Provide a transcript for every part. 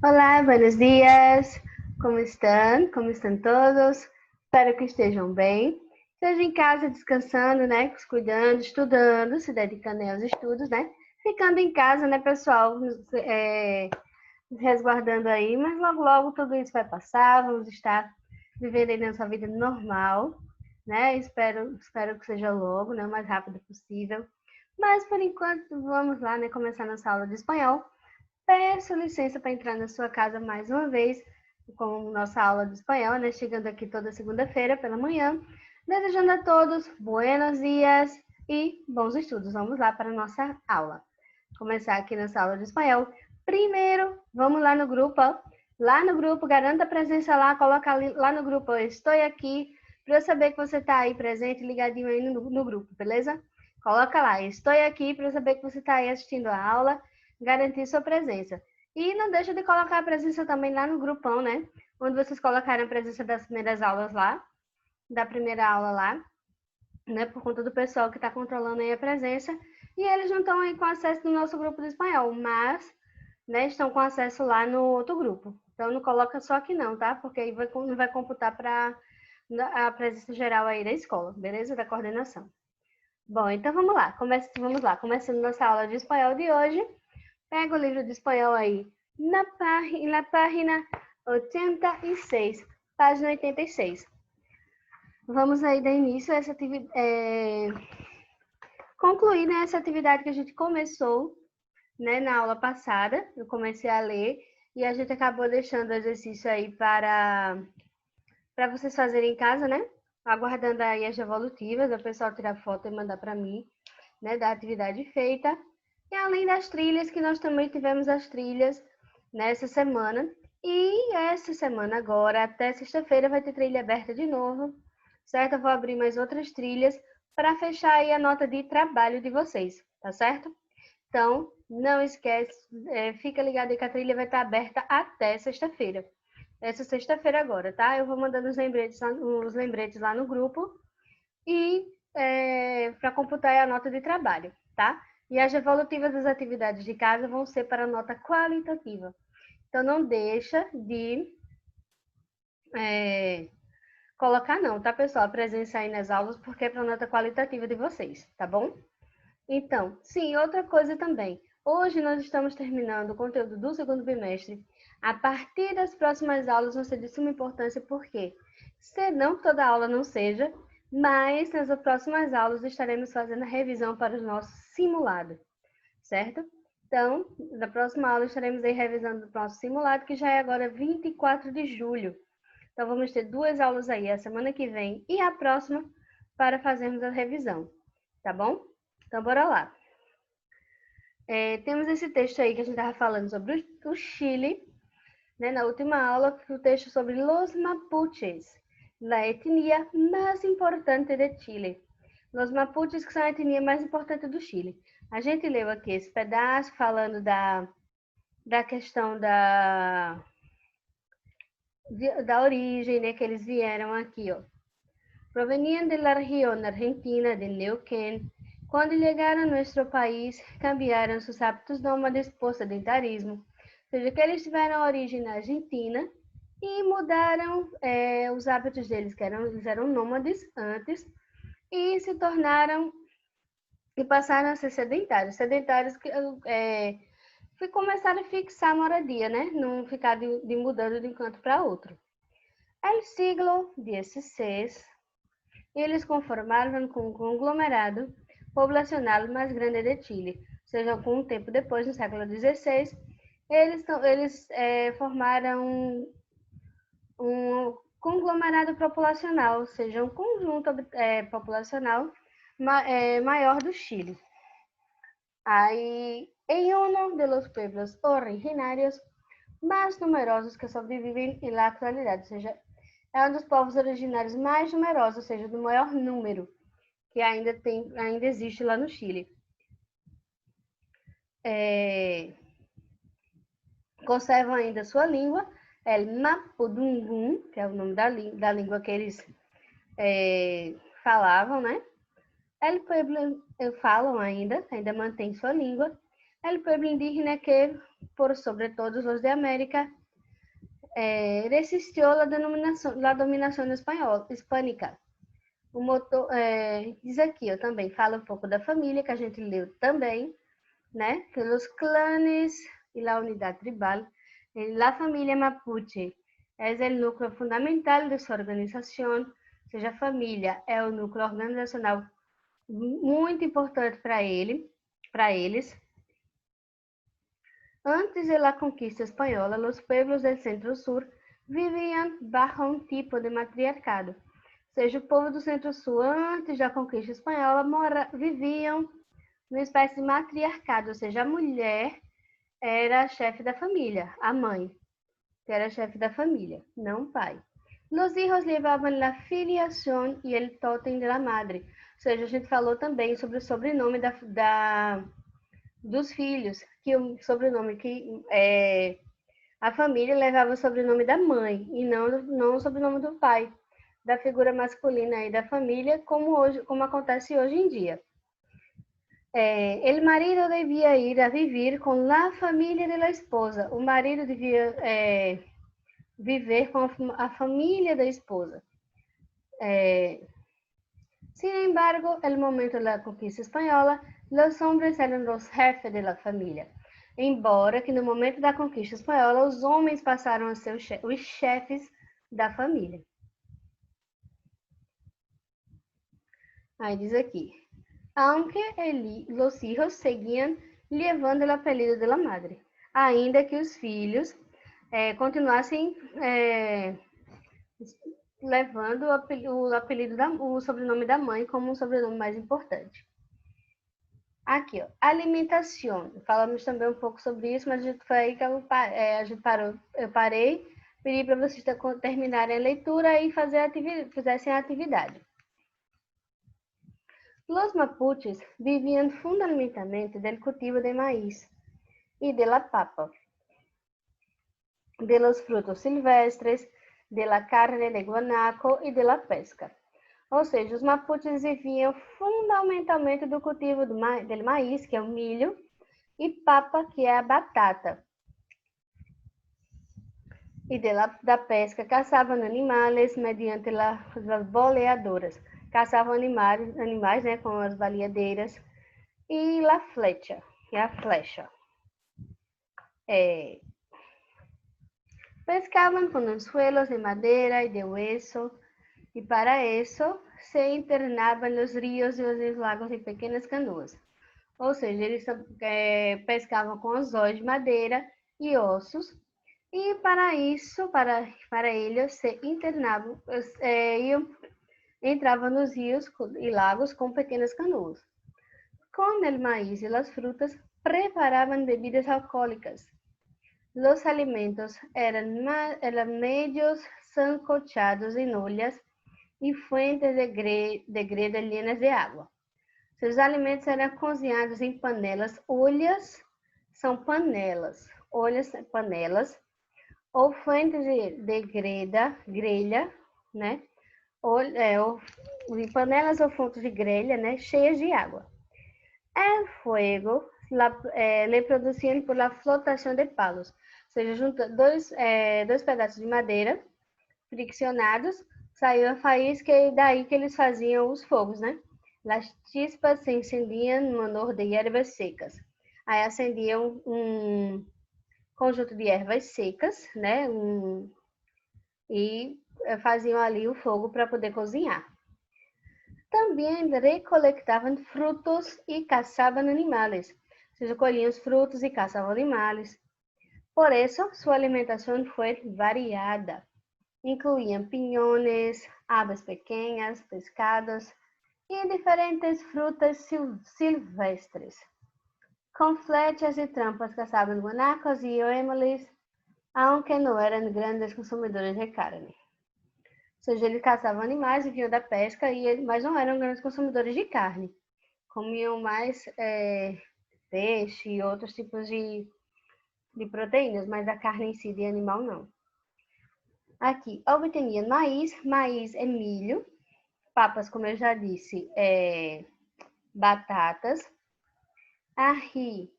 Olá, buenos dias. Como estão? Como estão todos? Espero que estejam bem. Esteja em casa descansando, né? Se cuidando, estudando, se dedicando aos estudos, né? Ficando em casa, né, pessoal? Nos resguardando aí, mas logo, logo tudo isso vai passar. Vamos estar vivendo aí nossa vida normal, né? Espero que seja logo, né? O mais rápido possível. Mas por enquanto, vamos lá, né? Começar nossa aula de espanhol. Peço licença para entrar na sua casa mais uma vez, com nossa aula de espanhol, né? Chegando aqui toda segunda-feira pela manhã. Desejando a todos buenos dias e bons estudos. Vamos lá para a nossa aula. Começar aqui nessa aula de espanhol. Primeiro, vamos lá no grupo, ó. Lá no grupo, garanta a presença lá, coloca lá no grupo, eu estou aqui, para eu saber que você está aí presente, ligadinho aí no grupo, beleza? Coloca lá, estou aqui, para eu saber que você está aí assistindo a aula, garantir sua presença. E não deixa de colocar a presença também lá no grupão, né? Onde vocês colocaram a presença das primeiras aulas lá, da primeira aula lá, né? Por conta do pessoal que está controlando aí a presença. E eles não estão aí com acesso no nosso grupo de espanhol, mas, né, estão com acesso lá no outro grupo. Então não coloca só aqui não, tá? Porque aí não vai computar para a presença geral aí da escola, beleza? Da coordenação. Bom, então vamos lá. Começando nossa aula de espanhol de hoje. Pega o livro de espanhol aí na página 86, página 86. Vamos aí dar início a essa atividade, concluir, né, essa atividade que a gente começou, né, na aula passada. Eu comecei a ler e a gente acabou deixando o exercício aí para vocês fazerem em casa, né? Aguardando aí as evolutivas, o pessoal tirar foto e mandar para mim, né, da atividade feita. E além das trilhas, que nós também tivemos as trilhas nessa semana. E essa semana agora, até sexta-feira, vai ter trilha aberta de novo, certo? Eu vou abrir mais outras trilhas para fechar aí a nota de trabalho de vocês, tá certo? Então, não esquece, fica ligado aí que a trilha vai estar aberta até sexta-feira. Essa sexta-feira agora, tá? Eu vou mandando os lembretes lá no grupo e para computar a nota de trabalho, tá? E as evolutivas das atividades de casa vão ser para nota qualitativa. Então, não deixa de colocar não, tá, pessoal? A presença aí nas aulas, porque é para nota qualitativa de vocês, tá bom? Então, sim, outra coisa também. Hoje nós estamos terminando o conteúdo do segundo bimestre. A partir das próximas aulas vão ser de suma importância, porque não que toda aula não seja, mas nas próximas aulas estaremos fazendo a revisão para o nosso simulado, certo? Então, na próxima aula estaremos aí revisando o nosso simulado, que já é agora 24 de julho. Então, vamos ter duas aulas aí, a semana que vem e a próxima, para fazermos a revisão, tá bom? Então, bora lá. Temos esse texto aí que a gente estava falando sobre o Chile, né? Na última aula, o texto sobre los mapuches, a etnia mais importante de Chile. Los mapuches, que são a etnia mais importante do Chile. A gente leu aqui esse pedaço falando da questão da origem, né? Que eles vieram aqui, ó. Provenientes de la región argentina de Neuquén. Quando chegaram a nosso país, cambiaram seus hábitos nômades por sedentarismo, ou seja, que eles tiveram origem na Argentina e mudaram os hábitos deles, que eles eram nômades antes, e se tornaram e passaram a ser sedentários. Sedentários que começaram a fixar a moradia, né? Não ficar de mudando de um canto para outro. El siglo XVI, eles conformaram com um conglomerado populacional mais grande de Chile. Ou seja, algum tempo depois, no século XVI, eles formaram um conglomerado populacional, ou seja, um conjunto populacional maior do Chile. Aí, em um dos pueblos originários mais numerosos que sobrevivem na atualidade, ou seja, é um dos povos originários mais numerosos, ou seja, do maior número que ainda existe lá no Chile. Conservam ainda sua língua, El Mapudungun, que é o nome da língua que eles falavam, né? El pueblo falam ainda mantém sua língua. El pueblo indígena que por sobre todos os de América, resistió la dominação espanhola, hispânica. O motor, diz aqui, eu também falo um pouco da família, que a gente leu também, né? Que os clãs e a unidade tribal, a família Mapuche é o núcleo fundamental de sua organização, ou seja, a família é o núcleo organizacional muito importante para eles. Antes de la conquista espanhola, os pueblos del centro-sur viviam bajo um tipo de matriarcado. Ou seja, o povo do centro-sul, antes da conquista espanhola, viviam numa espécie de matriarcado, ou seja, a mulher era a chefe da família, a mãe, que era a chefe da família, não o pai. Los hijos levavam a filiação e el totem de la madre. Ou seja, a gente falou também sobre o sobrenome dos filhos, que o sobrenome que a família levava o sobrenome da mãe e não o sobrenome do pai, da figura masculina aí da família, como acontece hoje em dia. O marido devia ir a viver com a família da esposa. O marido devia viver com a família da esposa. Sin embargo, el momento de la conquista espanhola, os homens eram os jefes da família. Embora que no momento da conquista espanhola, os homens passaram a ser os chefes da família. Aí diz aqui, aunque os hijos seguiam levando o apelido de la madre, ainda que os filhos continuassem levando o sobrenome da mãe como um sobrenome mais importante. Aqui, ó, alimentação. Falamos também um pouco sobre isso, mas foi aí que a gente parou. Eu parei, pedi para vocês terminarem a leitura e fizessem a atividade. Los mapuches viviam fundamentalmente do cultivo de maíz e de la papa, de los frutos silvestres, de la carne de guanaco e de la pesca. Ou seja, os mapuches viviam fundamentalmente do cultivo do maíz, que é o milho, e papa, que é a batata. E da pesca, caçavam animais mediante as boleadoras. Caçavam animais, né, com as baleadeiras. E la flecha, que é a flecha. Pescavam com anzuelos de madeira e de hueso, e para isso se internavam nos rios e os lagos em pequenas canoas. Ou seja, eles pescavam com anzóis de madeira e ossos, e para isso, para eles se internavam, entravam nos rios e lagos com pequenas canoas. Com o maíz e as frutas, preparavam bebidas alcoólicas. Los alimentos eran medios sancochados en ollas e fuentes de greda llenas de água. Seus alimentos eram cozinhados em panelas. Olhas são panelas. Olhas, panelas. Ou fuentes de grelha, né? Em panelas ou fontes de grelha, né? Cheias de água. El fuego le produziam por la flotação de palos. Ou seja, junta dois pedaços de madeira friccionados, saiu a faísca e daí que eles faziam os fogos, né? As chispas se encendiam no manor de ervas secas. Aí acendiam um conjunto de ervas secas, né? E faziam ali o fogo para poder cozinhar. Também recolectavam frutos e caçavam animais. Ou seja, colhiam os frutos e caçavam animais. Por isso, sua alimentação foi variada. Incluíam pinhões, aves pequenas, pescados e diferentes frutas silvestres. Com flechas e trampas caçavam guanacos e emules, aunque não eram grandes consumidores de carne. Ou seja, eles caçavam animais, viviam da pesca, mas não eram grandes consumidores de carne. Comiam mais peixe e outros tipos de proteínas, mas a carne em si de animal não. Aqui, obtinha maíz é milho, papas, como eu já disse, batatas, arri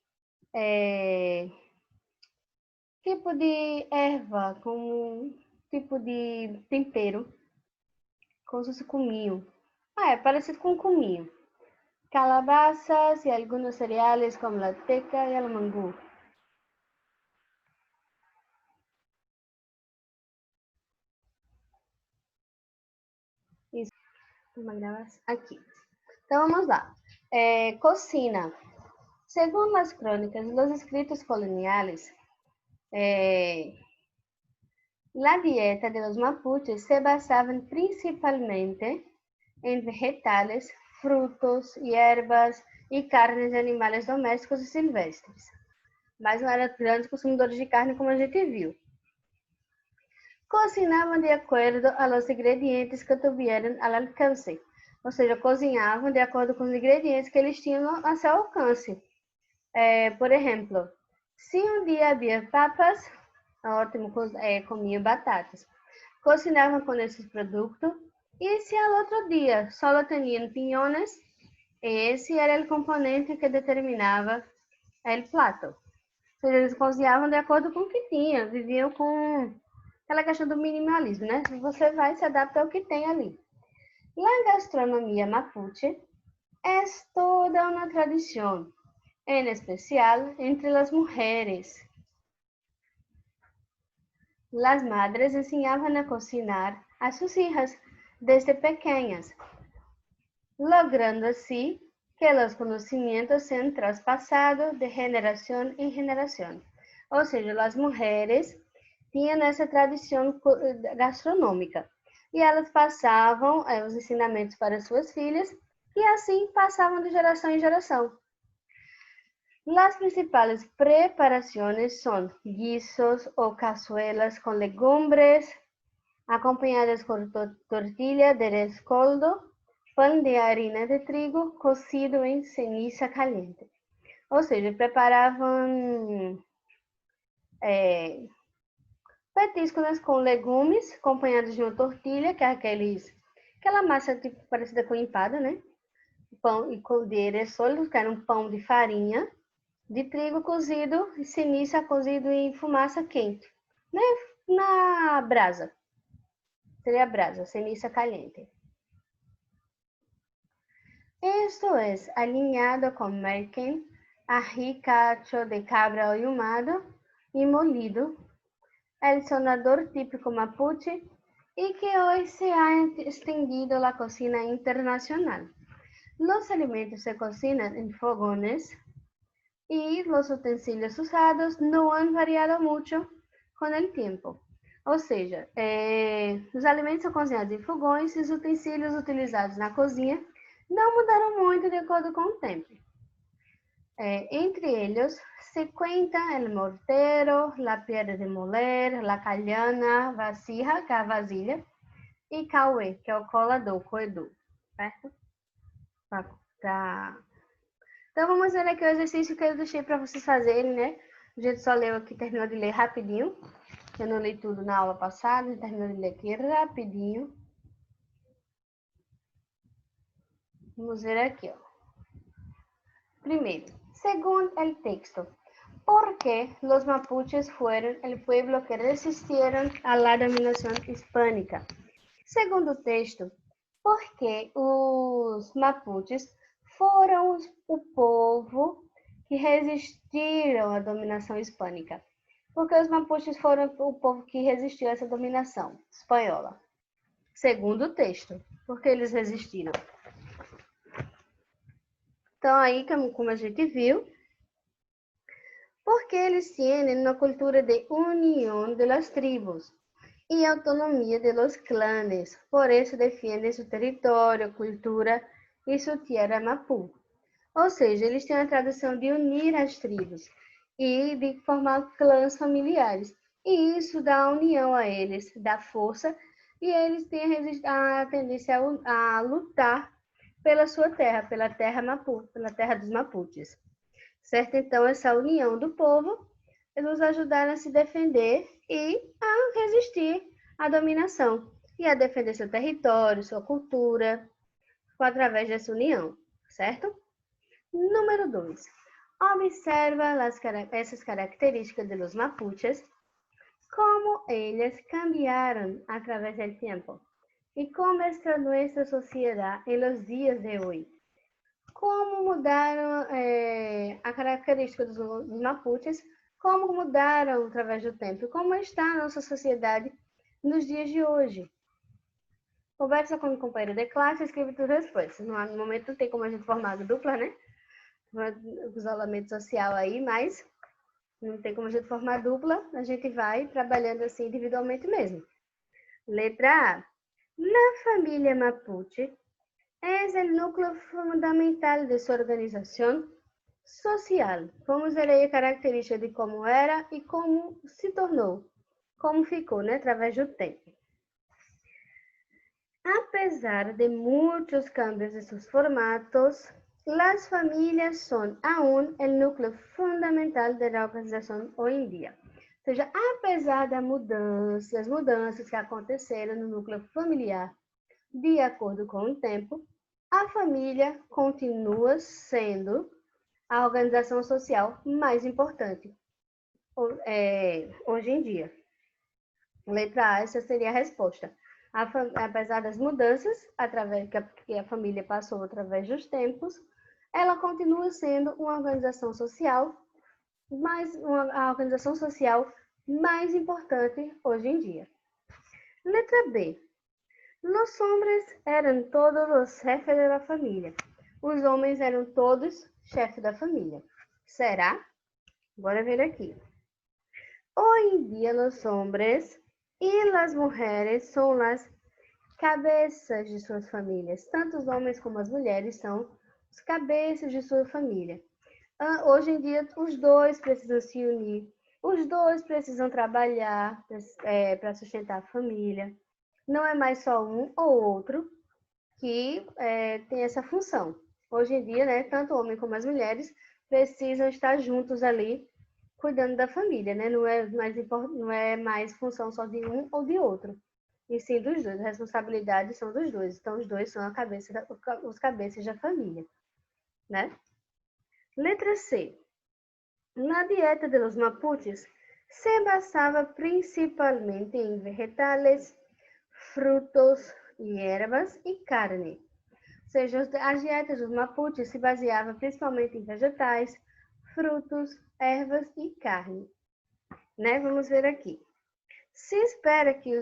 tipo de erva, com um tipo de tempero, como se fosse cominho. É parecido com cominho. Calabazas y algunos cereales como la teca y el mangú. Isso, uma gravação aqui. Então vamos lá. Cocina. Según las crónicas y los escritos coloniales, la dieta de los mapuches se basaba principalmente en vegetales, frutos, hierbas e carnes de animais domésticos e silvestres. Mas não eram grandes consumidores de carne como a gente viu. Cocinavam de acordo a los ingredientes que tuvieran al alcance. Ou seja, cozinhavam de acordo com os ingredientes que eles tinham a seu alcance. Por exemplo, se um dia havia papas, ótimo, comiam batatas. Cocinavam com esses produtos. E se al outro dia só tinham piñones, esse era o componente que determinava o prato. Ou seja, eles cozinhavam de acordo com o que tinha, viviam com aquela questão do minimalismo, né? Você vai se adaptar ao que tem ali. La gastronomia mapuche é toda uma tradição, em especial entre as mulheres. Las madres enseñaban a cocinar a sus hijas desde pequeñas, logrando así que los conocimientos sean traspasados de generación en generación. Ou seja, as mulheres tinham essa tradição gastronômica e elas passavam os ensinamentos para suas filhas e assim passavam de geração em geração. Las principales preparaciones son guisos o cazuelas con legumbres, acompañadas con tortilla de rescoldo, pan de harina de trigo cocido em ceniza caliente. Ou seja, preparavam petiscos com legumes, acompanhados de uma tortilha, que é aquela massa tipo, parecida com empada, né? Pão e com de rescoldo, que era um pão de farinha, de trigo cozido e ceniza cozido em fumaça quente, né? Na brasa. Seria a brasa, ceniza caliente. Esto es aliñado con merquén, ají cacho de cabra ahumado y molido, el sonador típico mapuche y que hoy se ha extendido a la cocina internacional. Los alimentos se cocinan en fogones y los utensilios usados no han variado mucho con el tiempo. Ou seja, os alimentos são cozinhados em fogões e os utensílios utilizados na cozinha não mudaram muito de acordo com o tempo. Entre eles se cuenta el mortero, la piedra de moler, la calhana, vasija, que é a vasilha, e cauê, que é o colador, coedor, certo? Então, vamos ver aqui o exercício que eu deixei para vocês fazerem, né? A gente só leu aqui, terminou de ler rapidinho. Eu não li tudo na aula passada, terminou de ler aqui rapidinho. Vamos ver aqui, ó. Primeiro, segundo o texto, ¿por qué los mapuches fueron el pueblo que resistieron a la dominación hispánica? Segundo o texto, por que os mapuches foram o povo que resistiram à dominação hispânica? Porque os mapuches foram o povo que resistiu a essa dominação espanhola. Segundo o texto, porque eles resistiram. Então, aí, como a gente viu, porque eles têm uma cultura de união de las tribos e autonomia de los clanes, por isso defendem seu território, cultura e sua terra mapu. Ou seja, eles têm a tradição de unir as tribos e de formar clãs familiares. E isso dá união a eles, dá força, e eles têm a tendência a lutar pela sua terra, pela terra mapu, pela terra dos mapuches. Certo? Então, essa união do povo nos ajudaram a se defender e a resistir à dominação e a defender seu território, sua cultura, através dessa união, certo? Número 2. Observa essas características de los mapuches, cómo ellas cambiaron a través del tiempo y cómo está nuestra sociedad en los días de hoy. Como mudaram a característica dos mapuches, como mudaram através do tempo, como está a nossa sociedade nos dias de hoje. Conversa com o companheiro de classe, escreve tudo depois. No momento não tem como a gente formar dupla, né? O isolamento social aí, mas não tem como a gente formar dupla, a gente vai trabalhando assim individualmente mesmo. Letra A. Na família Mapuche, es el núcleo fundamental de su organización social. Vamos ver aí a característica de como era e como se tornou, como ficou, né, através do tempo. Apesar de muitos cambios de seus formatos, las familias son aún el núcleo fundamental de la organização hoje em dia. Ou seja, apesar das mudanças que aconteceram no núcleo familiar, de acordo com o tempo, a família continua sendo a organização social mais importante hoje em dia. Letra A, essa seria a resposta. Apesar das mudanças que a família passou através dos tempos, ela continua sendo uma organização social a organização social mais importante hoje em dia. Letra B. Los hombres eram todos os chefes da família. Os homens eram todos chefes da família. Será? Bora ver aqui. Hoy en día los hombres y las mujeres son las cabezas de suas famílias. Tanto os homens como as mulheres são os cabeças de sua família. Hoje em dia, os dois precisam se unir. Os dois precisam trabalhar para sustentar a família. Não é mais só um ou outro que tem essa função. Hoje em dia, né, tanto o homem como as mulheres precisam estar juntos ali, cuidando da família, né? Não é mais função só de um ou de outro, e sim dos dois. As responsabilidades são dos dois. Então, os dois são os cabeças da família, né? Letra C. Na dieta de los mapuches se basava principalmente em vegetales, frutos, hierbas e carne. Ou seja, as dietas dos mapuches se baseavam principalmente em vegetais, frutos, ervas e carne. Né? Vamos ver aqui. Se espera que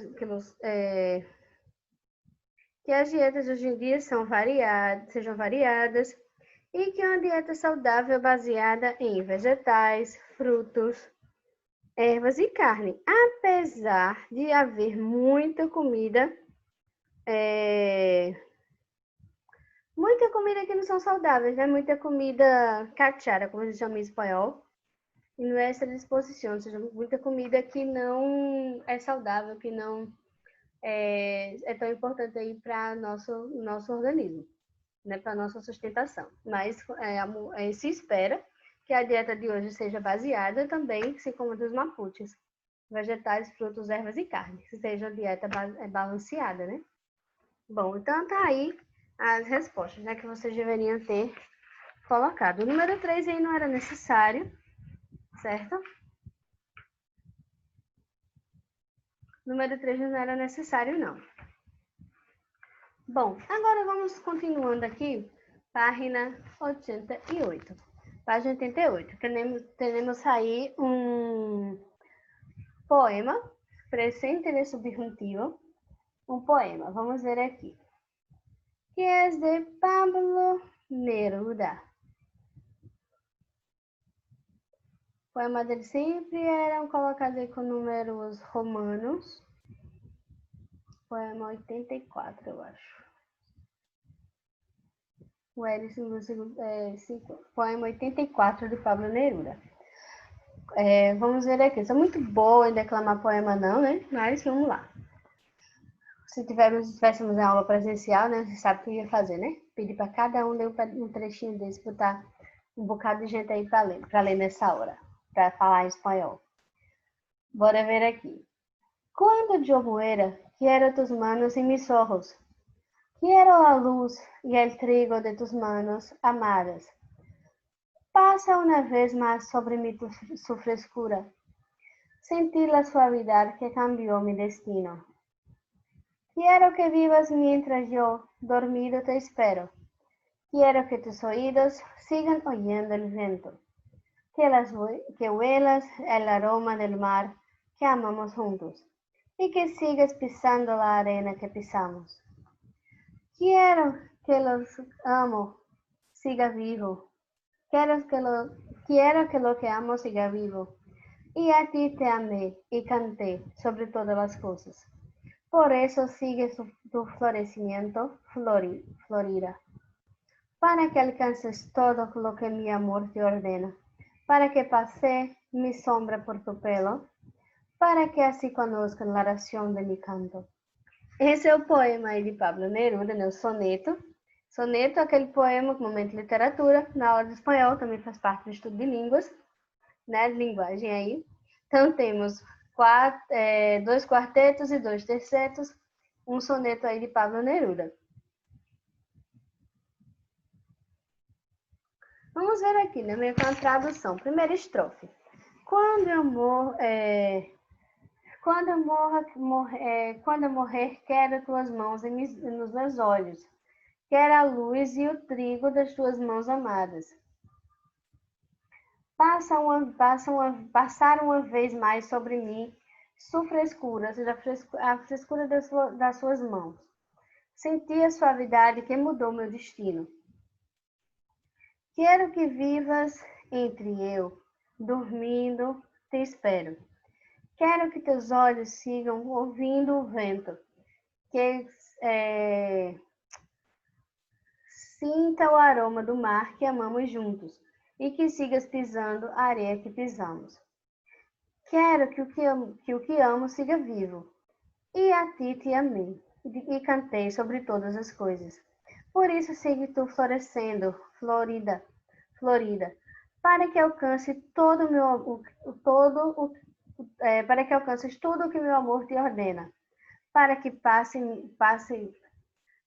as dietas hoje em dia sejam variadas e que uma dieta saudável baseada em vegetais, frutos, ervas e carne. Apesar de haver muita comida que não são saudáveis, né? Muita comida cachara, como a gente chama em espanhol, e não é essa disposição, ou seja, muita comida que não é saudável, que não é tão importante aí para nosso organismo, né? Para nossa sustentação. Mas se espera que a dieta de hoje seja baseada também, assim como a dos mapuches, vegetais, frutos, ervas e carne, que seja a dieta balanceada, né? Bom, então tá aí as respostas, né, que vocês deveriam ter colocado. O número 3 aí não era necessário, certo? O número 3 não era necessário, não. Bom, agora vamos continuando aqui, página 88. Página 88, temos aí um poema, presente de subjuntivo, um poema. Vamos ver aqui. Que é de Pablo Neruda. O poema dele sempre eram colocados aí com números romanos. Poema 84, eu acho. Poema 84 de Pablo Neruda. Vamos ver aqui. Sou muito boa em declamar poema não, né? Mas vamos lá. Se tivéssemos a aula presencial, né? Você sabe o que eu ia fazer, né? Pedir para cada um ler um trechinho desse, botar um bocado de gente aí para ler nessa hora, para falar em espanhol. Bora ver aqui. Quando eu muera, quiero tus manos en mis ojos. Quiero la luz y el trigo de tus manos amadas. Pasa una vez más sobre mí su frescura. Sentí la suavidad que cambió mi destino. Quiero que vivas mientras yo, dormido, te espero. Quiero que tus oídos sigan oyendo el viento, que huelas el aroma del mar que amamos juntos y que sigas pisando la arena que pisamos. Quiero que los amo siga vivo. Quiero que lo que amo siga vivo. Y a ti te amé y canté sobre todas las cosas. Por eso sigue tu florecimiento, Florida, para que alcances todo lo que mi amor te ordena, para que pase mi sombra por tu pelo, para que así conozcan la oración de mi canto. Esse é o poema aí de Pablo Neruda, né? O soneto. Soneto é aquele poema, momento de literatura, na aula de espanhol, também faz parte do estudo de línguas, né? De linguagem aí. Então, temos dois quartetos e dois tercetos, um soneto aí de Pablo Neruda. Vamos ver aqui, né? Meio que uma tradução. Primeira estrofe. Quando eu morrer, quero tuas mãos nos meus olhos. Quero a luz e o trigo das tuas mãos amadas. Passaram uma vez mais sobre mim sua frescura, ou seja, a frescura das suas mãos. Senti a suavidade que mudou meu destino. Quero que vivas entre eu, dormindo, te espero. Quero que teus olhos sigam ouvindo o vento, que sinta o aroma do mar que amamos juntos e que sigas pisando a areia que pisamos. Quero que o que amo siga vivo, e a ti te amei e cantei sobre todas as coisas. Por isso sigue tu florescendo, Florida, para que alcance para que alcances tudo o que meu amor te ordena, para que passe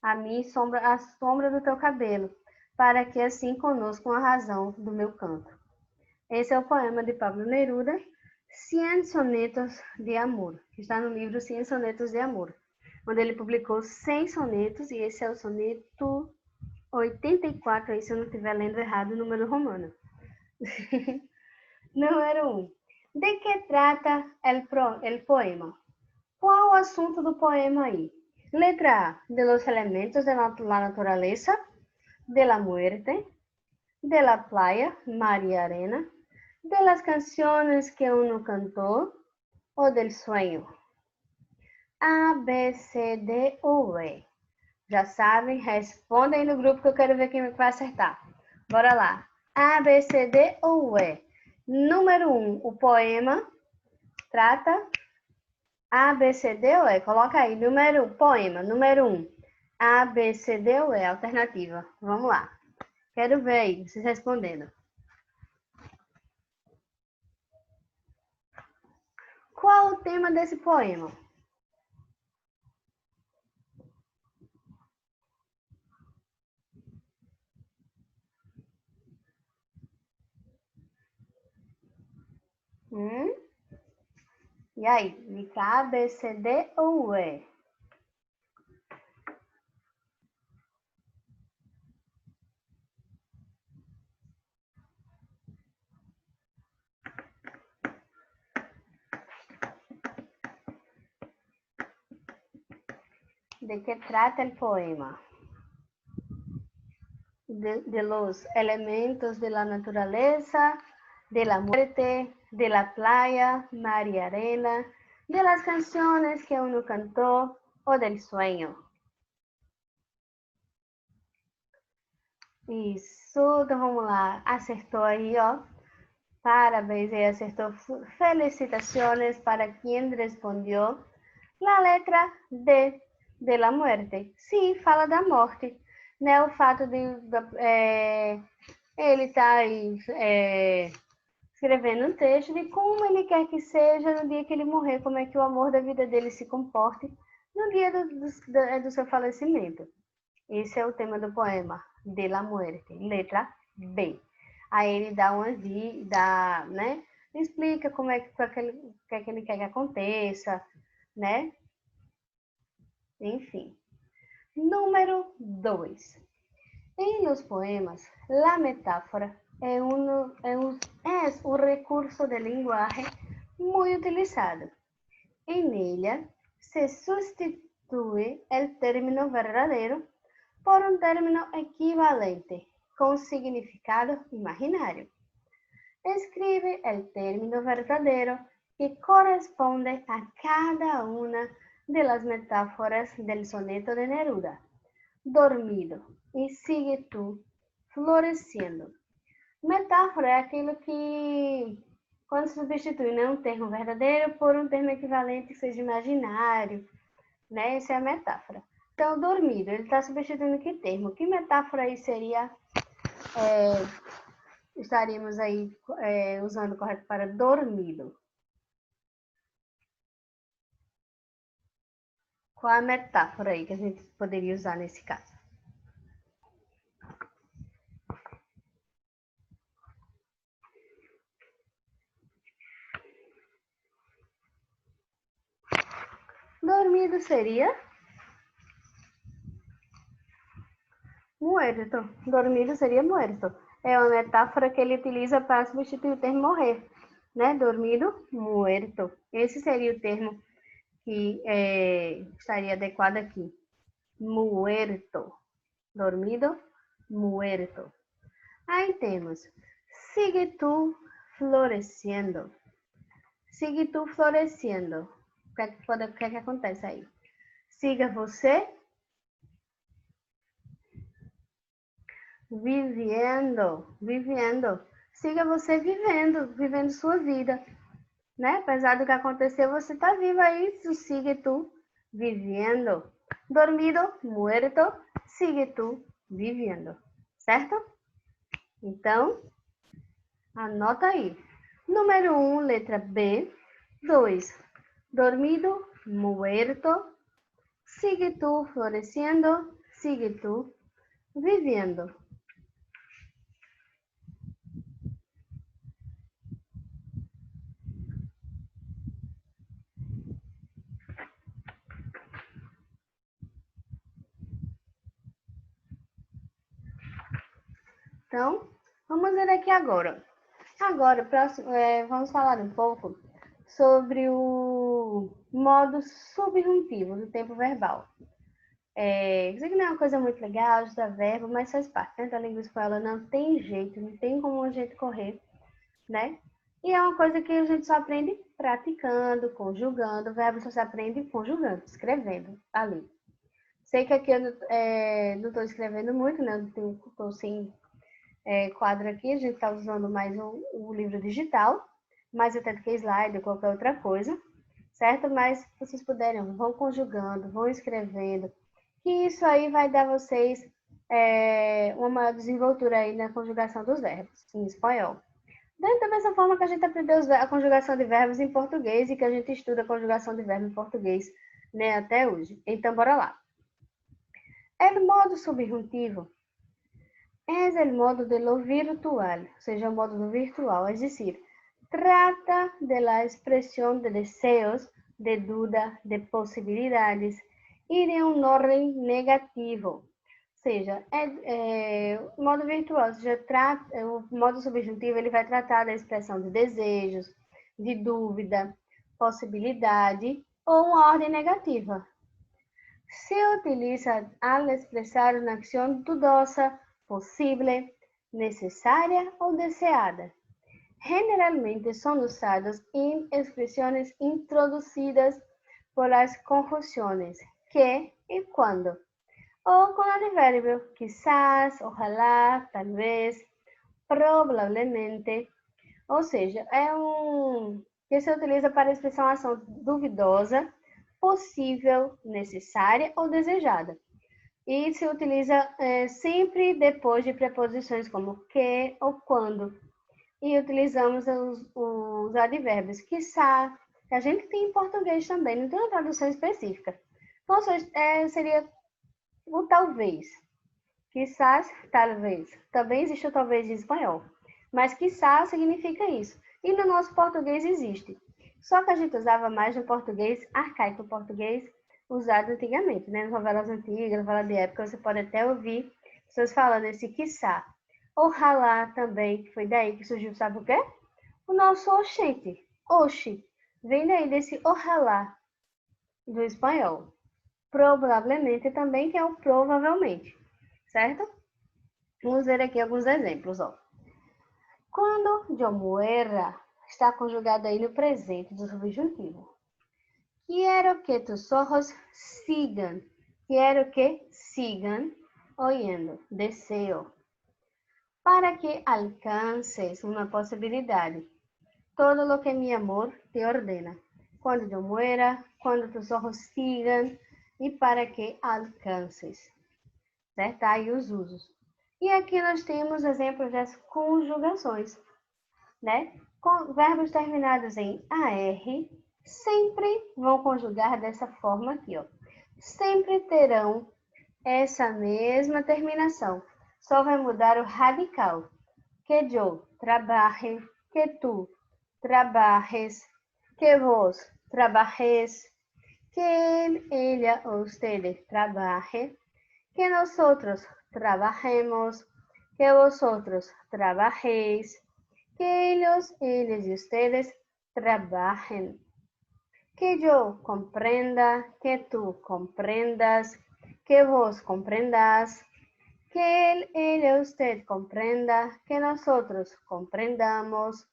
a mim a sombra do teu cabelo, para que assim conoscam a razão do meu canto. Esse é o poema de Pablo Neruda, 100 sonetos de amor, que está no livro 100 sonetos de amor, onde ele publicou 100 sonetos, e esse é o soneto 84, aí se eu não estiver lendo errado o número romano. Número 1. De que trata el poema? Qual o assunto do poema aí? Letra A. De los elementos de la naturaleza, de la muerte, de la playa, mar y arena, de las canciones que uno cantó o del sueño. A, B, C, D ou E? Já sabem? Respondem no grupo que eu quero ver quem vai acertar. Bora lá. A, B, C, D ou E? Número 1, o poema trata A, B, C, D ou E? Coloca aí, poema, número 1. A, B, C, D ou E? Alternativa. Vamos lá. Quero ver aí, vocês respondendo. Qual o tema desse poema? E aí, fica A, B, C, D ou E? ¿De qué trata el poema? De los elementos de la naturaleza, de la muerte, de la playa, mar y arena, de las canciones que uno cantó o del sueño. Isso, então vamos lá. Acertou aí, ó. Parabéns, aí acertou. Felicitaciones para quien respondió la letra D, de la muerte. Sim, fala da morte. Né? O fato de ele estar aí escrevendo um texto de como ele quer que seja no dia que ele morrer, como é que o amor da vida dele se comporte no dia do seu falecimento. Esse é o tema do poema, de la muerte, letra B. Aí ele dá né? Explica como é que, o que é que ele quer que aconteça, né? Enfim. Número 2. En los poemas, la metáfora es un recurso de lenguaje muy utilizado. En ella se sustituye el término verdadero por un término equivalente con significado imaginario. Escribe el término verdadero que corresponde a cada una de las metáforas del soneto de Neruda. Dormido e sigue tu florescendo. Metáfora é aquilo que, quando se substitui, né, um termo verdadeiro por um termo equivalente que seja imaginário, né? Essa é a metáfora. Então, dormido, ele está substituindo que termo? Que metáfora aí seria, estaríamos aí usando correto para dormido? Qual a metáfora aí que a gente poderia usar nesse caso? Dormido seria muerto. Dormido seria muerto. É uma metáfora que ele utiliza para substituir o termo morrer, né? Dormido, muerto. Esse seria o termo que estaria adequado aqui. Muerto. Dormido, muerto. Aí temos sigue tu florescendo. Sigue tu florescendo. O que acontece aí? Siga você vivendo. Siga você vivendo sua vida, né? Apesar do que aconteceu, você está vivo aí, sigue tu vivendo. Dormido, muerto, sigue tu vivendo, certo? Então, anota aí. Número 1, letra B. 2, dormido, muerto, sigue tu floreciendo, sigue tu viviendo. Então, vamos ver aqui agora. Agora, vamos falar um pouco sobre o modo subjuntivo do tempo verbal. Isso aqui não é uma coisa muito legal, de dar verbo, mas faz parte, né? Da língua espanhola não tem jeito, não tem como a gente correr, né? E é uma coisa que a gente só aprende praticando, conjugando. O verbo só se aprende conjugando, escrevendo ali. Sei que aqui eu não estou escrevendo muito, né? Estou sem quadro aqui, a gente está usando mais o livro digital, mais até do que slide ou qualquer outra coisa, certo? Mas se vocês puderem, vão conjugando, vão escrevendo, que isso aí vai dar a vocês uma maior desenvoltura aí na conjugação dos verbos em espanhol. Da mesma forma que a gente aprendeu a conjugação de verbos em português e que a gente estuda a conjugação de verbo em português, né, até hoje. Então, bora lá. El modo subjuntivo es el modo de lo virtual, o sea, el modo do virtual, es decir, trata de la expresión de deseos, de duda, de posibilidades e de um orden negativo. Ou seja, o modo virtual, ou seja, o modo subjuntivo, ele vai tratar da expressão de desejos, de dúvida, possibilidade ou uma ordem negativa. Se utiliza al expresar una acción dudosa, posible, necesaria o deseada. Generalmente son usados en expresiones introducidas por las conjunciones que y cuando, o con adverbio quizás, ojalá, tal vez, probablemente. Ou seja, que se utiliza para expressar uma ação duvidosa, possível, necessária ou desejada. E se utiliza sempre depois de preposições como que ou quando. E utilizamos os advérbios quiçá, que a gente tem em português também, não tem uma tradução específica. Então, seria o talvez. Quizás, talvez. Também existe o talvez em espanhol. Mas quiçá significa isso. E no nosso português existe. Só que a gente usava mais no português arcaico, o português usado antigamente, né? Nas novelas antigas, novelas de época, você pode até ouvir pessoas falando esse quiçá. Oxalá também, que foi daí que surgiu, sabe o quê? O nosso oxente. Oxi. Vem daí desse oxalá do espanhol. Provavelmente também, que é o provavelmente. Certo? Vamos ver aqui alguns exemplos, ó. Quando eu muera, está conjugado aí no presente do subjuntivo. Quiero que tus ojos sigan. Quiero que sigan oyendo. Deseo. Para que alcances uma possibilidade. Todo lo que mi amor te ordena. Quando eu muera, quando tus ojos sigan e para que alcances. Certo? Aí os usos. E aqui nós temos exemplos das conjugações, né? Com verbos terminados em AR sempre vão conjugar dessa forma aqui, ó. Sempre terão essa mesma terminação. Só vai mudar o radical. Que eu trabaje, que tu trabajes, que vos trabajes, que él, ella o ustedes trabaje, que nosotros trabajemos, que vosotros trabajéis, que ellos, ellas y ustedes trabajen. Que yo comprenda, que tú comprendas, que vos comprendas, que él, ella, usted comprenda, que nosotros comprendamos,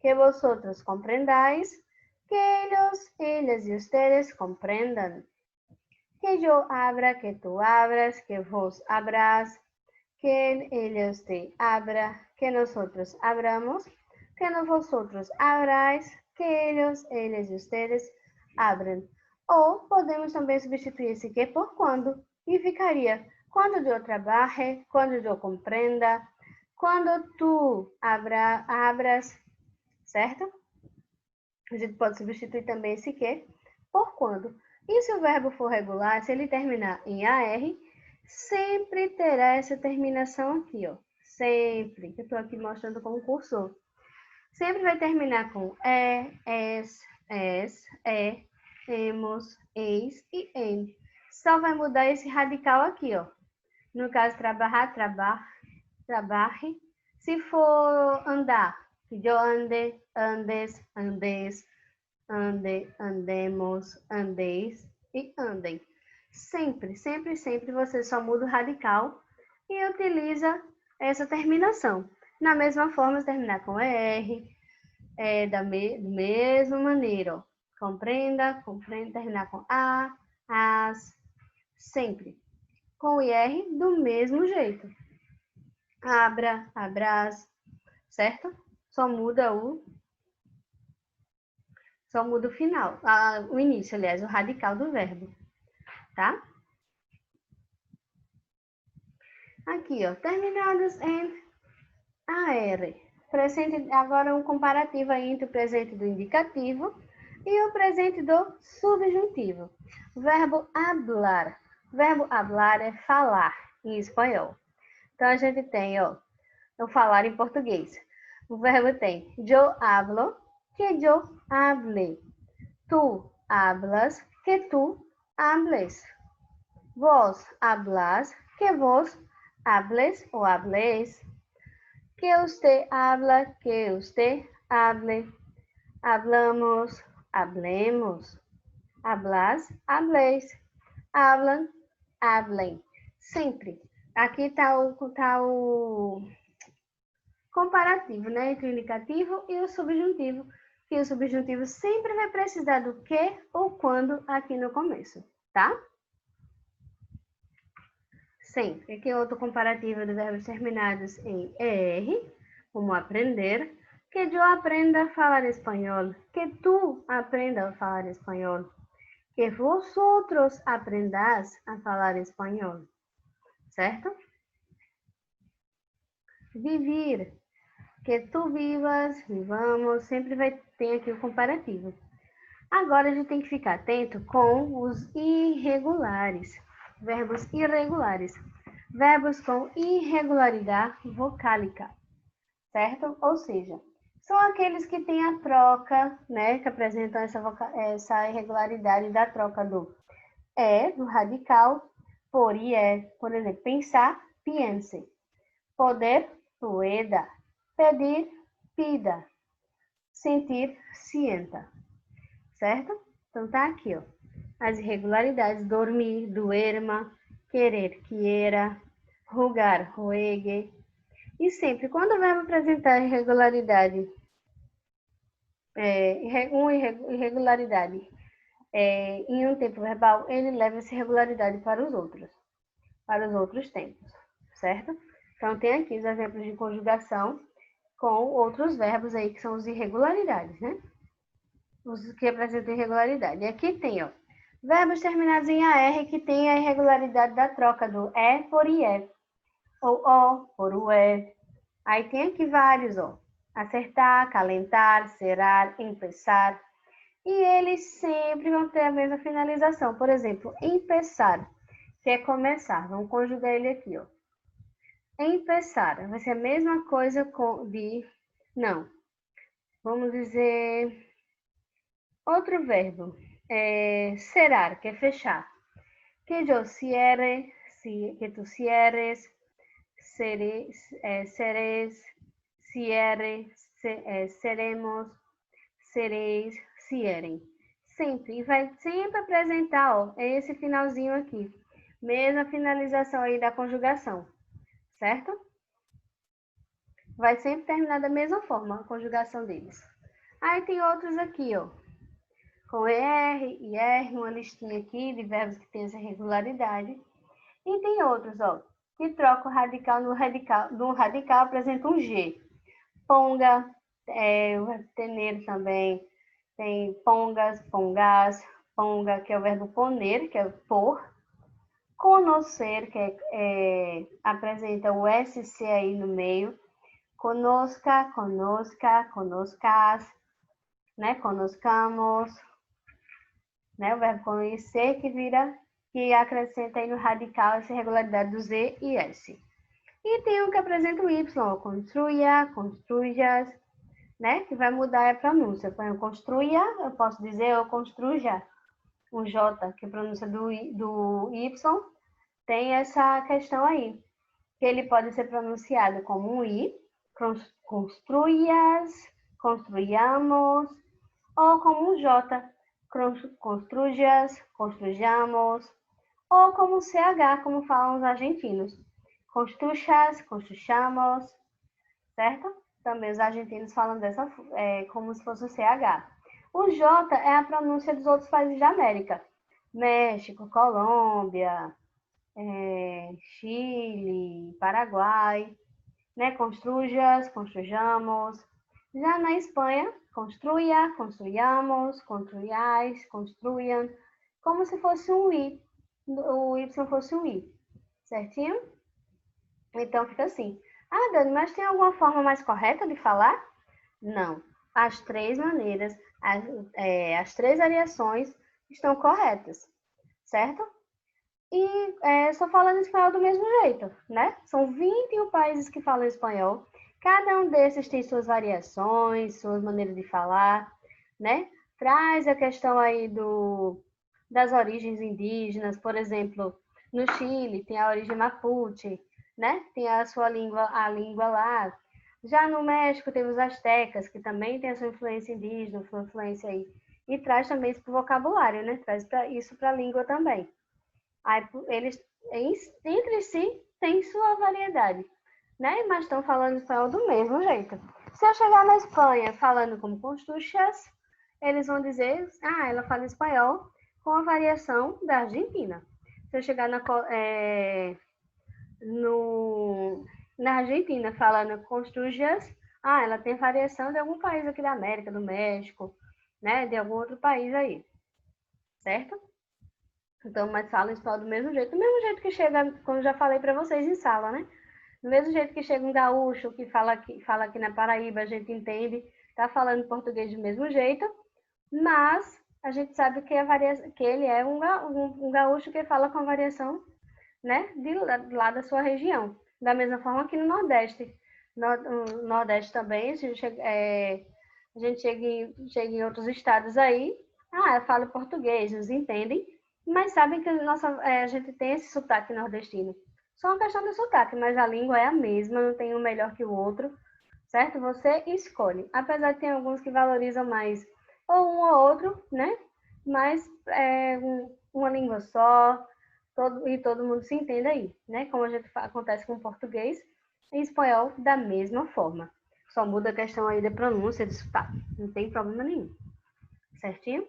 que vosotros comprendáis, que ellos, ellas y ustedes comprendan. Que yo abra, que tú abras, que vos abrás, que él, ella, usted abra, que nosotros abramos, que vosotros abráis, que ellos, ellas y ustedes abram. Ou podemos também substituir esse que por quando e ficaria quando eu trabalhe, quando eu compreenda, quando tu abras, certo? A gente pode substituir também esse que por quando. E se o verbo for regular, se ele terminar em AR, sempre terá essa terminação aqui, ó. Sempre. Eu estou aqui mostrando com o cursor. Sempre vai terminar com es, emos, eis e em. Só vai mudar esse radical aqui, ó. No caso, trabalhar, trabalhe. Se for andar, eu ande, andes, andes, ande, andemos, andeis e andem. Sempre, sempre, sempre você só muda o radical e utiliza essa terminação. Na mesma forma, terminar com ER, da mesma maneira. Ó. Compreenda, terminar com A, as, sempre. Com o IR, do mesmo jeito. Abra, abrás, certo? Só muda o final, o início, aliás, o radical do verbo, tá? Aqui, ó, terminados em AR. Presente, agora um comparativo aí entre o presente do indicativo e o presente do subjuntivo. Verbo hablar. Verbo hablar é falar em espanhol. Então, a gente tem, ó, o falar em português. O verbo tem yo hablo, que yo hable. Tu hablas, que tu hables. Vos hablas, que vos hables o habléis. Que usted habla, que usted hable. Hablamos, hablemos. Hablas, habléis. Hablan, hablem. Sempre. Aqui está o comparativo, né, entre o indicativo e o subjuntivo, que o subjuntivo sempre vai precisar do que ou quando aqui no começo, tá? Sempre. Aqui é outro comparativo de verbos terminados em ER, como aprender, que eu aprenda a falar espanhol, que tu aprenda a falar espanhol, que vosotros aprendas a falar espanhol, certo? Vivir, que tu vivas, vivamos, sempre vai ter aqui o comparativo. Agora a gente tem que ficar atento com os irregulares, verbos irregulares, verbos com irregularidade vocálica, certo? Ou seja, são aqueles que têm a troca, né, que apresentam essa irregularidade da troca do do radical, por é. Por exemplo, pensar, piense. Poder, pueda. Pedir, pida. Sentir, sienta. Certo? Então tá aqui, ó. As irregularidades: dormir, duerma, querer, quiera, rugar, ruegue. E sempre, quando o verbo apresentar irregularidade, irregularidade em um tempo verbal, ele leva essa irregularidade para os outros tempos, certo? Então, tem aqui os exemplos de conjugação com outros verbos aí que são os irregularidades, né? Os que apresentam irregularidade. E aqui tem, ó, verbos terminados em AR que tem a irregularidade da troca do é por IE, ou o por UE. Aí tem aqui vários, ó. Acertar, calentar, cerar, empezar. E eles sempre vão ter a mesma finalização. Por exemplo, empezar, que é começar. Vamos conjugar ele aqui, ó. Empezar vai ser a mesma coisa de... Não. Vamos dizer... Outro verbo. Cerrar, que é fechar. Que eu cierre, que tu cierres, seres, cierre, seremos, sereis, cierem. Sempre. E vai sempre apresentar, ó, esse finalzinho aqui. Mesma finalização aí da conjugação. Certo? Vai sempre terminar da mesma forma a conjugação deles. Aí tem outros aqui, ó. Com ER, IR, uma listinha aqui de verbos que tem essa regularidade. E tem outros, ó, que troca o radical no radical apresenta um G. Ponga, o verbo tener também. Tem pongas, pongás, ponga, que é o verbo poner, que é por. Conocer, que apresenta o SC aí no meio. Conosca, conosca, conoscas, né? Conoscamos, né? O verbo conhecer que acrescenta aí no radical essa regularidade do Z e S. E tem um que apresenta o Y, construya, construyas, né? Que vai mudar a pronúncia. Põe o construya, eu posso dizer eu construja. O J, que é a pronúncia do Y, tem essa questão aí. Que ele pode ser pronunciado como um I, construyas, construyamos, ou como um J, construjas, construjamos, ou como um CH, como falam os argentinos. Construchas, construchamos, certo? Também os argentinos falam como se fosse o CH. O J é a pronúncia dos outros países da América. México, Colômbia, Chile, Paraguai, né? Construjas, construjamos. Já na Espanha, construya, construyamos, construyais, construyam, como se fosse um I, o Y fosse um I, certinho? Então fica assim. Ah, Dani, mas tem alguma forma mais correta de falar? Não. As três maneiras, as três variações estão corretas, certo? E só falando espanhol do mesmo jeito, né? São 21 países que falam espanhol. Cada um desses tem suas variações, suas maneiras de falar, né? Traz a questão aí das origens indígenas, por exemplo, no Chile tem a origem mapuche, né? Tem a sua língua, a língua lá. Já no México tem os astecas, que também tem a sua influência indígena, sua influência aí. E traz também isso para o vocabulário, né? Traz isso para a língua também. Aí, eles, entre si, têm sua variedade, né? Mas estão falando espanhol do mesmo jeito. Se eu chegar na Espanha falando como Constuchas, eles vão dizer, ela fala espanhol com a variação da Argentina. Se eu chegar na Argentina falando Constuchas, ela tem variação de algum país aqui da América, do México, né? De algum outro país aí, certo? Então, mas fala espanhol do mesmo jeito que chega, como já falei para vocês em sala, né? Do mesmo jeito que chega um gaúcho que fala aqui na Paraíba, a gente entende, tá falando português do mesmo jeito, mas a gente sabe que ele é um gaúcho que fala com a variação, né, lá da sua região. Da mesma forma que no Nordeste, no Nordeste também, a gente chega em outros estados aí, eu falo português, nos entendem, mas sabem que a gente tem esse sotaque nordestino. Só uma questão de sotaque, mas a língua é a mesma, não tem um melhor que o outro, certo? Você escolhe. Apesar de ter alguns que valorizam mais ou um ou outro, né? Mas uma língua só, todo mundo se entende aí, né? Como acontece com o português e espanhol da mesma forma. Só muda a questão aí da pronúncia, de sotaque. Não tem problema nenhum. Certinho?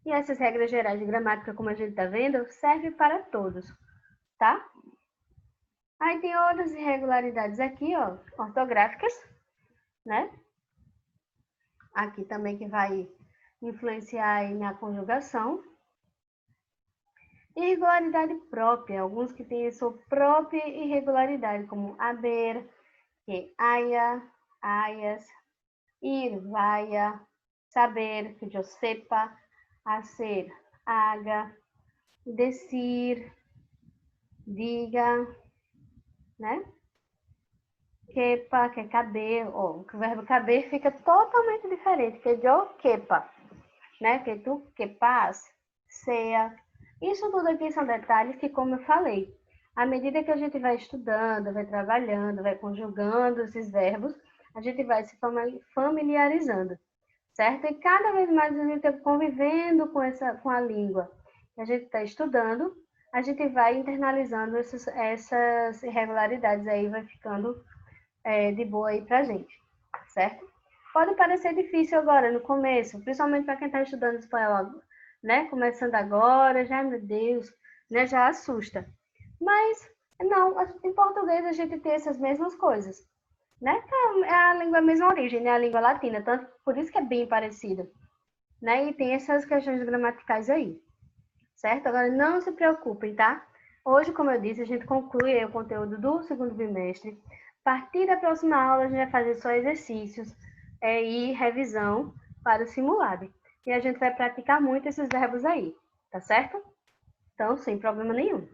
E essas regras gerais de gramática, como a gente está vendo, serve para todos, tá? Aí tem outras irregularidades aqui, ó, ortográficas, né? Aqui também que vai influenciar aí na conjugação. Irregularidade própria, alguns que têm a sua própria irregularidade, como haber, que haya, hayas, ir, vaya, saber, que eu sepa, hacer, haga, decir, diga, né? Quepa, que é caber, o verbo caber fica totalmente diferente, que eu quepa, né? Que tu quepas, seja. Isso tudo aqui são detalhes que, como eu falei, à medida que a gente vai estudando, vai trabalhando, vai conjugando esses verbos, a gente vai se familiarizando, certo? E cada vez mais a gente convivendo com a língua que a gente está estudando, a gente vai internalizando essas irregularidades aí, vai ficando de boa aí pra gente, certo? Pode parecer difícil agora, no começo, principalmente para quem está estudando espanhol, né? Começando agora, já, meu Deus, né? Já assusta. Mas, não, em português a gente tem essas mesmas coisas, né? É a língua a mesma origem, né? A língua latina, tanto por isso que é bem parecido, né? E tem essas questões gramaticais aí, certo? Agora, não se preocupem, tá? Hoje, como eu disse, a gente conclui o conteúdo do segundo bimestre. A partir da próxima aula, a gente vai fazer só exercícios e revisão para o simulado. E a gente vai praticar muito esses verbos aí, tá certo? Então, sem problema nenhum.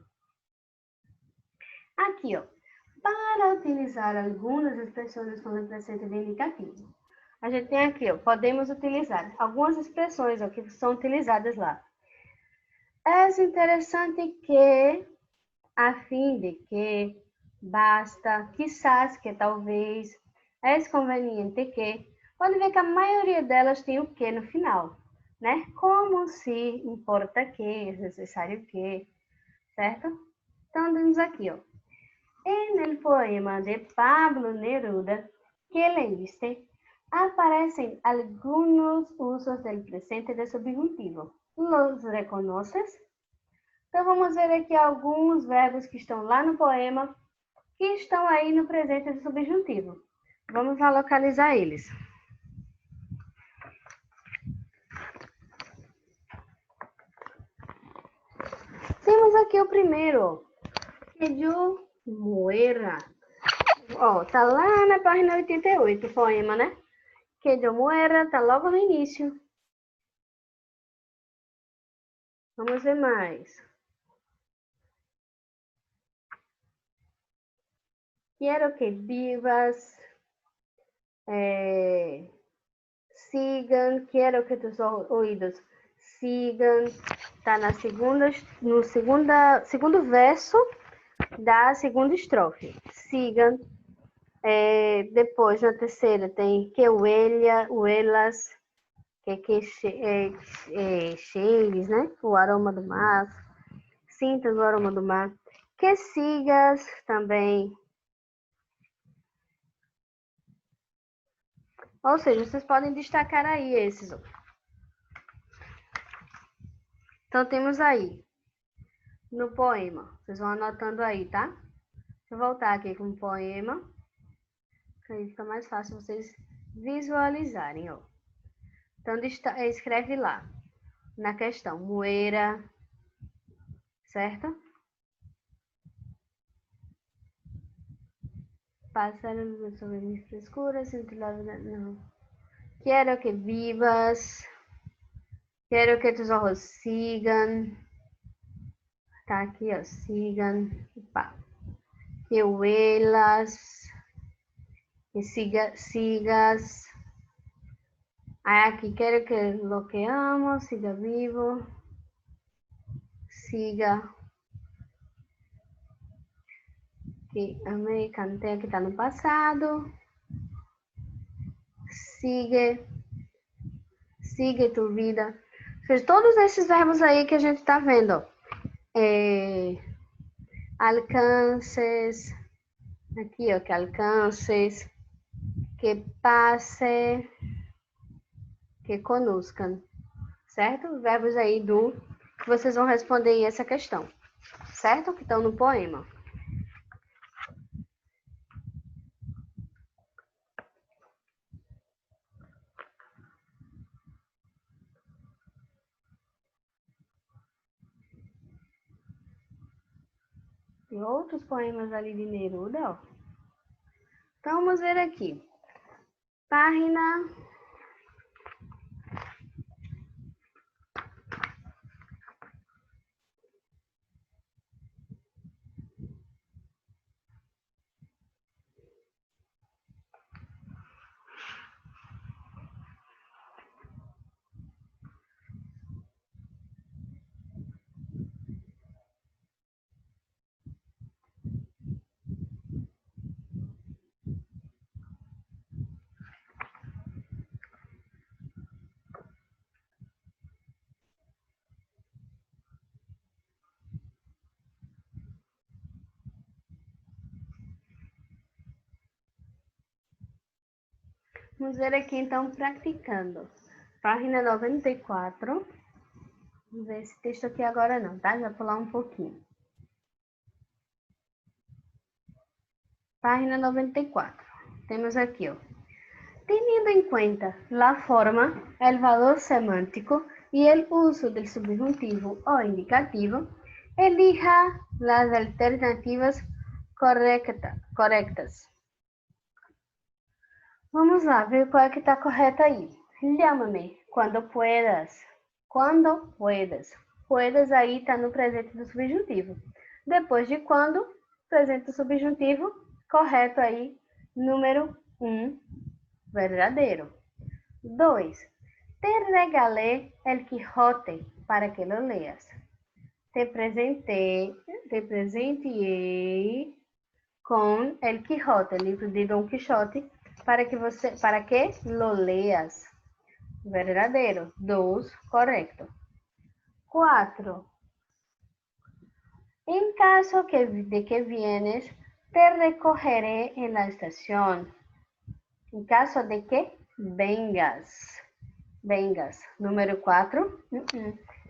Aqui, ó. Para utilizar algumas expressões com o presente de indicativo. A gente tem aqui, ó, podemos utilizar algumas expressões ó, que são utilizadas lá. É interessante que, a fim de que, basta, quizás, que talvez, é conveniente que. Pode ver que a maioria delas tem o que no final, né? Como se, importa que, é necessário que, certo? Então, temos aqui, ó. En el poema de Pablo Neruda que leíste, aparecen algunos usos del presente de subjuntivo. ¿Los reconoces? Então, vamos ver aqui alguns verbos que estão lá no poema, que estão aí no presente do subjuntivo. Vamos lá localizar eles. Temos aqui o primeiro, que eu muera. Ó, tá lá na página 88, o poema, né? Que eu muera, tá logo no início. Vamos ver mais. Quero que vivas, sigan, quero que tus ouvidos sigam. Tá no segundo verso da segunda estrofe. Sigam. Depois, na terceira, tem que huelas, cheires, né? O aroma do mar. Sintas o aroma do mar. Que sigas também. Ou seja, vocês podem destacar aí esses. Então, temos aí, no poema. Vocês vão anotando aí, tá? Deixa eu voltar aqui com o poema. Que aí fica mais fácil vocês visualizarem, ó. Então, escreve lá, na questão, moeira, certo? Pássaro sobre mis frescuras, não. Quero que vivas, quero que tus ojos sigan. Tá aqui, ó, sigan. Pá. Que huelas, que sigas. Aquí quiero que lo que amo siga vivo, siga, que amei, cantei, que está no passado, sigue tu vida. Ou seja, todos esses verbos aí que a gente está vendo, alcances, aqui ó, que alcances, que passe, que conozcan, certo? Verbos aí do que vocês vão responder aí essa questão, certo? Que estão no poema. Tem outros poemas ali de Neruda, ó. Então, vamos ver aqui. Página 94. Vamos ver aqui, então, praticando. Página 94. Vamos ver esse texto aqui agora não, tá? Já vou pular um pouquinho. Página 94. Temos aqui, ó. Teniendo en cuenta la forma, el valor semántico y el uso del subjuntivo o indicativo, elija las alternativas correctas. Vamos lá, ver qual é que está correta aí. Llámame quando puedas. Quando puedas. Puedas aí está no presente do subjuntivo. Depois de quando, presente do subjuntivo, correto aí, número 1, verdadeiro. 2. Te regalé el Quijote para que lo leas. Te presenteei com El Quijote, livro de Dom Quixote, para que lo leas. Verdadeiro. 2. Correcto. 4. En caso de que vienes, te recogeré en la estación. En caso de que vengas. Número 4.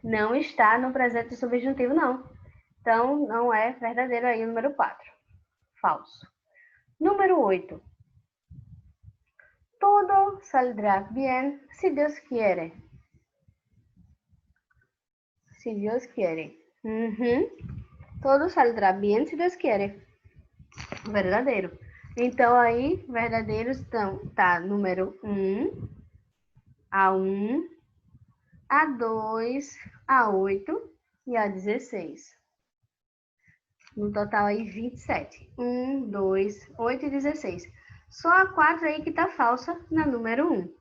Não está no presente subjuntivo, não. Então, não é verdadeiro aí o número 4. Falso. Número 8. Todo saldrá bien si Dios quiere. Si Dios quiere. Todo saldrá bien si Deus quiere. Verdadeiro. Então, aí, verdadeiros tá número 1, A1, A2, A8 e A16. No total aí, 27. 1, 2, 8 e 16. Só a 4 aí que tá falsa na número 1.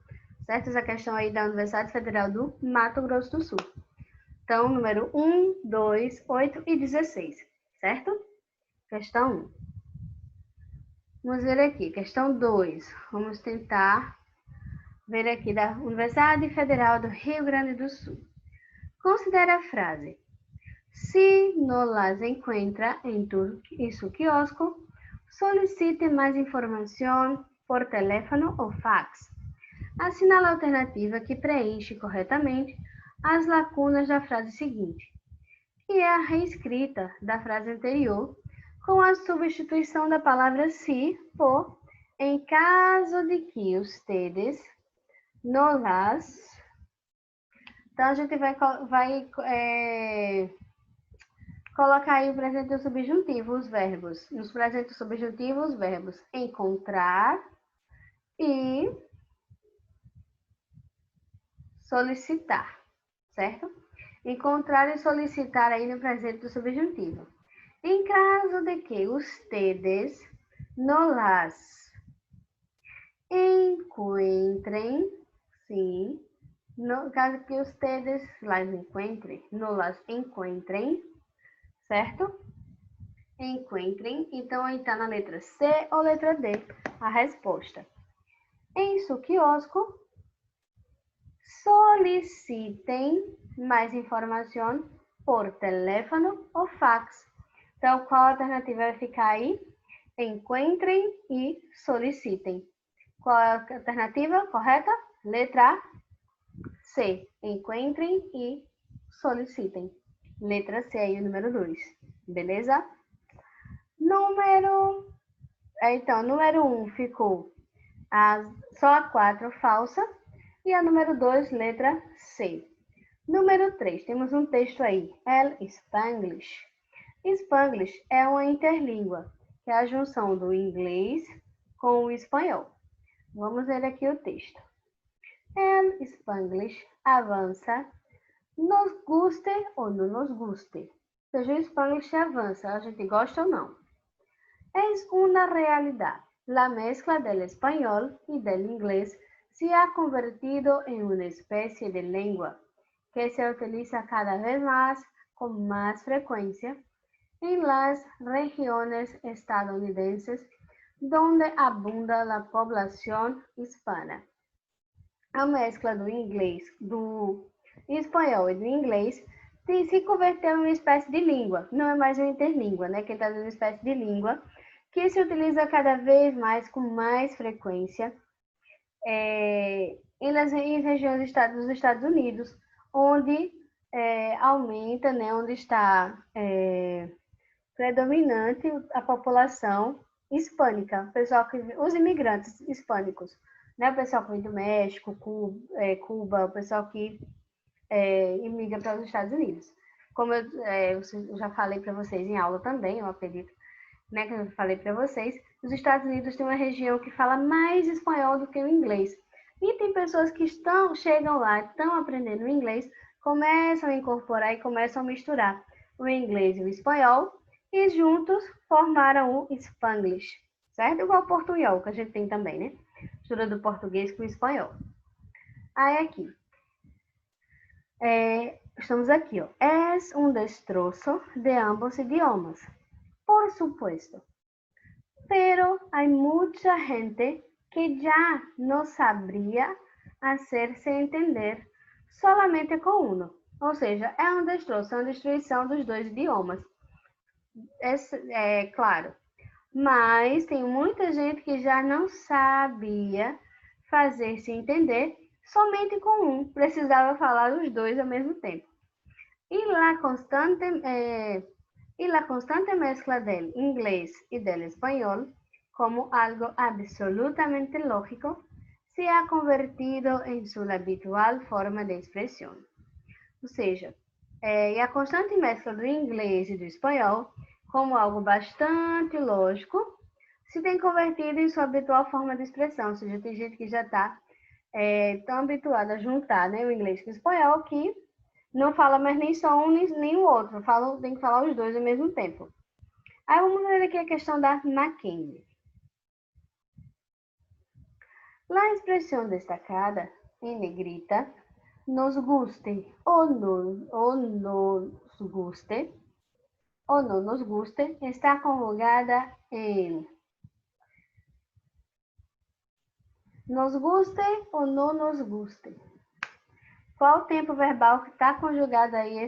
Certo? Essa questão aí da Universidade Federal do Mato Grosso do Sul. Então, número 1, 2, 8 e 16, certo? Questão 1. Vamos ver aqui, questão 2. Vamos tentar ver aqui da Universidade Federal do Rio Grande do Sul. Considere a frase. Si no las encuentra en su kiosco, solicite mais informação por teléfono ou fax. Assinale a alternativa que preenche corretamente as lacunas da frase seguinte, que é a reescrita da frase anterior com a substituição da palavra si por em caso de que ustedes no las. Então, a gente vai colocar aí o presente do subjuntivo, os verbos. Nos presentes subjuntivos, os verbos encontrar e solicitar, certo? Encontrar e solicitar aí no presente do subjuntivo. Em caso de que ustedes no las encuentren, sim. No caso que ustedes las encuentren, no las encuentren, certo? Encuentren, então aí está na letra C ou letra D a resposta. Em seu quiosco, solicitem mais informação por teléfono ou fax. Então, qual alternativa vai ficar aí? Encontrem e solicitem. Qual é a alternativa correta? Letra C. Encontrem e solicitem. Letra C aí, o número 2. Beleza? Número 1 ficou só a 4 falsa e a número 2, letra C. Número 3, temos um texto aí, El Spanglish. Spanglish é uma interlíngua, que é a junção do inglês com o espanhol. Vamos ver aqui o texto. El Spanglish avança, nos guste ou não nos guste. Ou seja, o Spanglish avança, a gente gosta ou não. Es una realidad. La mezcla del español y del inglés se ha convertido en una especie de lengua que se utiliza cada vez más con más frecuencia en las regiones estadounidenses donde abunda la población hispana. A mescla do inglês, do espanhol e do inglês se converteu em uma espécie de língua. Não é mais uma interlíngua, né? Que está uma espécie de língua que se utiliza cada vez mais com mais frequência em regiões dos Estados Unidos, onde aumenta, né, onde está predominante a população hispânica, os imigrantes hispânicos, né, o pessoal que vem do México, Cuba, o pessoal que imigra para os Estados Unidos. Como eu já falei para vocês em aula também, eu acredito, né, que eu falei para vocês, os Estados Unidos tem uma região que fala mais espanhol do que o inglês. E tem pessoas que chegam lá, estão aprendendo o inglês, começam a incorporar e começam a misturar o inglês e o espanhol, e juntos formaram o Spanglish, certo? Igual o portunhol, que a gente tem também, né? Mistura do português com o espanhol. Aí aqui. Estamos aqui, ó. Es un destrozo de ambos idiomas. Por supuesto. Pero hay mucha gente que ya no sabría hacerse entender solamente com uno. Ou seja, é um destroço, é uma destruição dos dois idiomas. É claro. Mas tem muita gente que já não sabia fazer-se entender somente com um. Precisava falar os dois ao mesmo tempo. E la constante mezcla del inglés y del español como algo absolutamente lógico se ha convertido en su habitual forma de expresión. Ou seja, e a constante mescla do inglês e do espanhol como algo bastante lógico se tem convertido em sua habitual forma de expressão. Ou seja, tem gente que já está tão habituada a juntar, né, o inglês com o espanhol que não fala mais nem só um nem o outro, tem que falar os dois ao mesmo tempo. Aí vamos ver aqui a questão da Mackenzie. La expresión destacada en negrita, nos guste o no nos guste, está conjugada en nos guste ou não nos guste. Qual o tempo verbal que está conjugado aí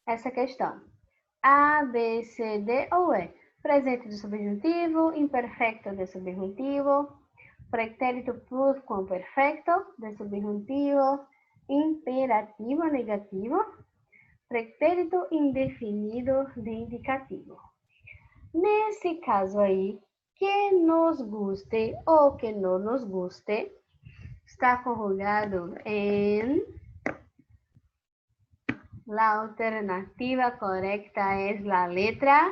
essa questão? A, B, C, D ou E? Presente do subjuntivo, imperfecto de subjuntivo, pretérito pluriscomperfecto de subjuntivo, imperativo negativo, pretérito indefinido de indicativo. Nesse caso aí, que nos guste ou que não nos guste, está conjugado em... La alternativa correcta es la letra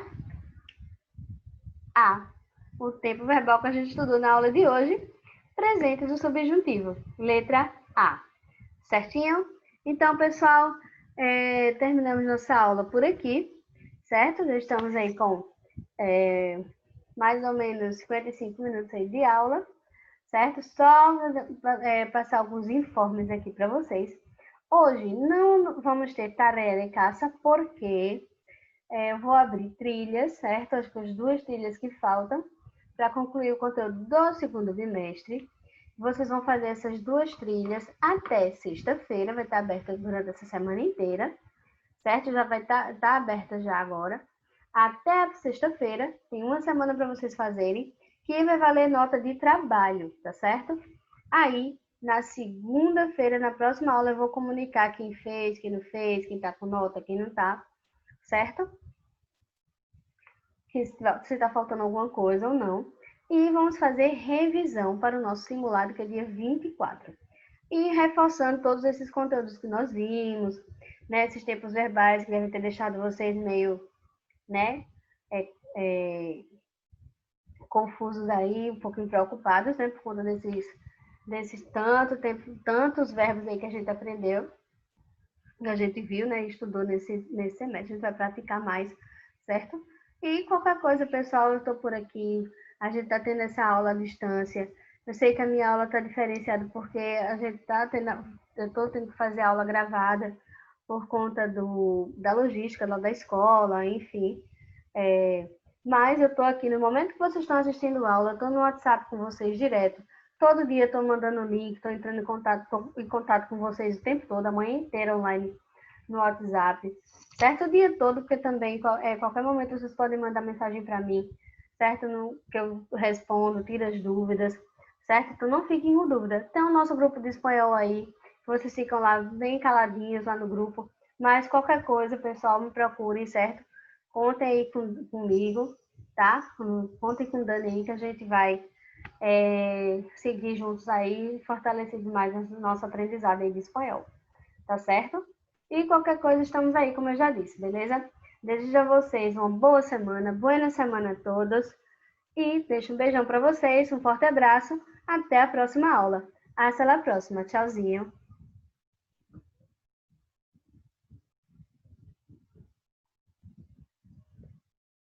A. O tempo verbal que a gente estudou na aula de hoje, presente do subjuntivo. Letra A. Certinho? Então, pessoal, terminamos nossa aula por aqui, certo? Já estamos aí com mais ou menos 55 minutos aí de aula, certo? Só passar alguns informes aqui para vocês. Hoje não vamos ter tarefa de caça, porque eu vou abrir trilhas, certo? Acho que as 2 trilhas que faltam para concluir o conteúdo do segundo bimestre. Vocês vão fazer essas 2 trilhas até sexta-feira, vai estar aberta durante essa semana inteira, certo? Já vai estar aberta já agora. Até sexta-feira, tem uma semana para vocês fazerem, que vai valer nota de trabalho, tá certo? Aí, na segunda-feira, na próxima aula, eu vou comunicar quem fez, quem não fez, quem tá com nota, quem não tá, certo? Se está faltando alguma coisa ou não. E vamos fazer revisão para o nosso simulado, que é dia 24. E reforçando todos esses conteúdos que nós vimos, né? Esses tempos verbais que devem ter deixado vocês meio, né? Confusos aí, um pouquinho preocupados, né? Por conta desses tantos verbos aí que a gente aprendeu, que a gente viu, né? E estudou nesse semestre. A gente vai praticar mais, certo? E qualquer coisa, pessoal, eu estou por aqui. A gente está tendo essa aula à distância. Eu sei que a minha aula está diferenciada porque a gente está tendo, eu estou tendo que fazer aula gravada por conta da logística lá da escola, enfim. Mas eu estou aqui no momento que vocês estão assistindo a aula, estou no WhatsApp com vocês direto. Todo dia estou mandando link, estou entrando em contato com vocês o tempo todo, a manhã inteira online no WhatsApp, certo? O dia todo, porque também qualquer momento vocês podem mandar mensagem para mim, certo? Que eu respondo, tiro as dúvidas, certo? Então não fiquem com dúvida. Tem o nosso grupo de espanhol aí, vocês ficam lá bem caladinhos lá no grupo, mas qualquer coisa, pessoal, me procurem, certo? Contem aí comigo, tá? Contem com o Dani aí, que a gente vai seguir juntos aí, fortalecer demais o nosso aprendizado aí de espanhol, tá certo? E qualquer coisa, estamos aí, como eu já disse, beleza? Desejo a vocês uma boa semana a todos. E deixo um beijão para vocês, um forte abraço. Até a próxima aula. Hasta la próxima. Tchauzinho.